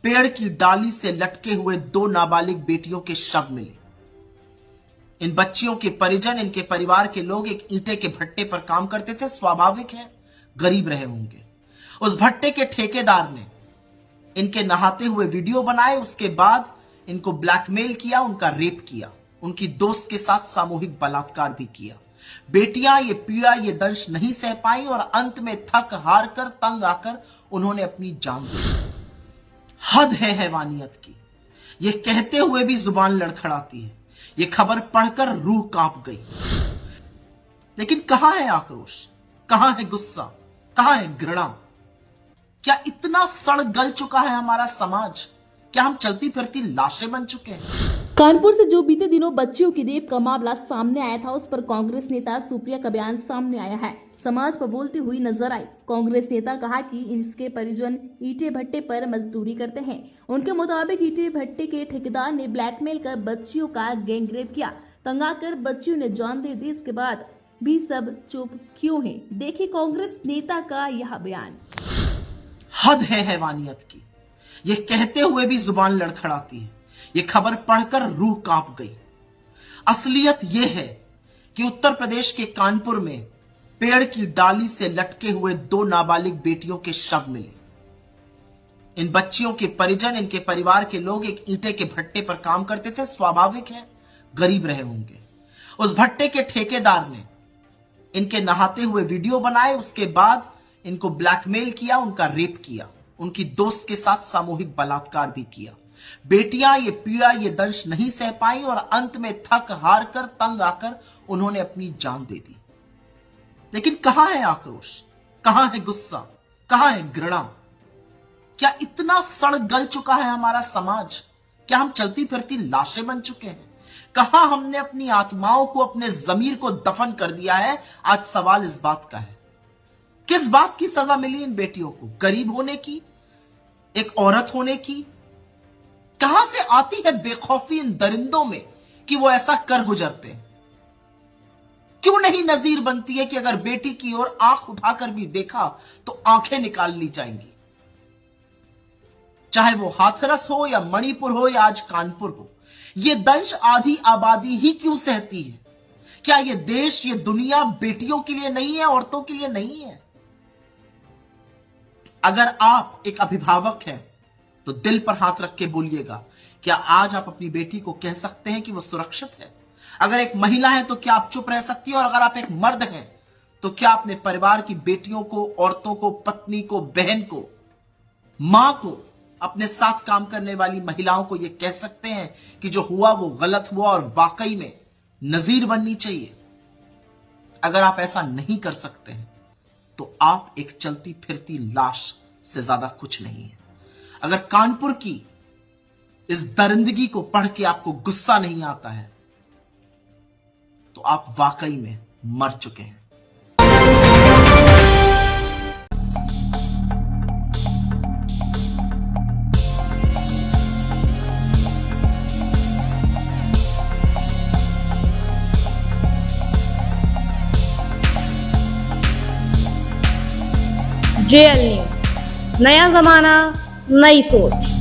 पेड़ की डाली से लटके हुए 2 नाबालिग बेटियों के शव मिले। इन बच्चियों के परिजन, इनके परिवार के लोग एक ईंटे के भट्टे पर काम करते थे। स्वाभाविक है, गरीब रहे होंगे। उस भट्टे के ठेकेदार ने इनके नहाते हुए वीडियो बनाए, उसके बाद इनको ब्लैकमेल किया, उनका रेप किया, उनकी दोस्त के साथ सामूहिक बलात्कार भी किया। बेटियां ये पीड़ा, ये दंश नहीं सह पाई और अंत में थक हार कर, तंग आकर उन्होंने अपनी जान दी। हद है हैवानियत की। ये कहते हुए भी जुबान लड़खड़ाती है। ये खबर पढ़कर रूह कांप गई। लेकिन कहां है आक्रोश, कहां है गुस्सा, कहां है घृणा? क्या इतना सड़ गल चुका है हमारा समाज? क्या हम चलती फिरती लाशें बन चुके हैं? कानपुर से जो बीते दिनों बच्चियों की रेप का मामला सामने आया था, उस पर कांग्रेस नेता सुप्रिया का बयान सामने आया है। समाज पर बोलती हुई नजर आई। कांग्रेस नेता कहा कि इसके परिजन ईंटे भट्टे पर मजदूरी करते हैं। उनके मुताबिक ईंटे भट्टे के ठेकेदार ने ब्लैकमेल कर बच्चियों का गैंगरेप किया। तंग आकर बच्चियों ने जान दे दी। इसके बाद भी सब चुप क्यों हैं? देखिए कांग्रेस नेता का यह बयान। हद है हैवानियत की। ये कहते हुए भी जुबान लड़खड़ाती है। ये खबर पढ़कर रूह कांप गई। असलियत यह है कि उत्तर प्रदेश के कानपुर में पेड़ की डाली से लटके हुए 2 नाबालिग बेटियों के शव मिले। इन बच्चियों के परिजन, इनके परिवार के लोग एक ईंटे के भट्टे पर काम करते थे। स्वाभाविक है, गरीब रहे होंगे। उस भट्टे के ठेकेदार ने इनके नहाते हुए वीडियो बनाए, उसके बाद इनको ब्लैकमेल किया, उनका रेप किया, उनकी दोस्त के साथ सामूहिक बलात्कार भी किया। बेटियां ये पीड़ा, ये दंश नहीं सह पाई और अंत में थक हार कर, तंग आकर उन्होंने अपनी जान दे दी। लेकिन कहां है आक्रोश, कहां है गुस्सा, कहां है घृणा? क्या इतना सड़ गल चुका है हमारा समाज? क्या हम चलती फिरती लाशें बन चुके हैं? कहां हमने अपनी आत्माओं को, अपने जमीर को दफन कर दिया है? आज सवाल इस बात का है। किस बात की सजा मिली इन बेटियों को? गरीब होने की, एक औरत होने की? कहां से आती है बेखौफी इन दरिंदों में कि वो ऐसा कर गुजरते हैं? क्यों नहीं नजीर बनती है कि अगर बेटी की ओर आंख उठाकर भी देखा तो आंखें निकाल ली जाएंगी? चाहे वो हाथरस हो या मणिपुर हो या आज कानपुर हो, ये दंश आधी आबादी ही क्यों सहती है? क्या ये देश, ये दुनिया बेटियों के लिए नहीं है, औरतों के लिए नहीं है? अगर आप एक अभिभावक हैं तो दिल पर हाथ रख के बोलिएगा, क्या आज आप अपनी बेटी को कह सकते हैं कि वो सुरक्षित है? अगर एक महिला है तो क्या आप चुप रह सकती है? और अगर आप एक मर्द हैं तो क्या अपने परिवार की बेटियों को, औरतों को, पत्नी को, बहन को, मां को, अपने साथ काम करने वाली महिलाओं को यह कह सकते हैं कि जो हुआ वो गलत हुआ और वाकई में नजीर बननी चाहिए? अगर आप ऐसा नहीं कर सकते हैं तो आप एक चलती फिरती लाश से ज्यादा कुछ नहीं है। अगर कानपुर की इस दरिंदगी को पढ़ के आपको गुस्सा नहीं आता है तो आप वाकई में मर चुके हैं। JL न्यूज़, नया जमाना, नई सोच।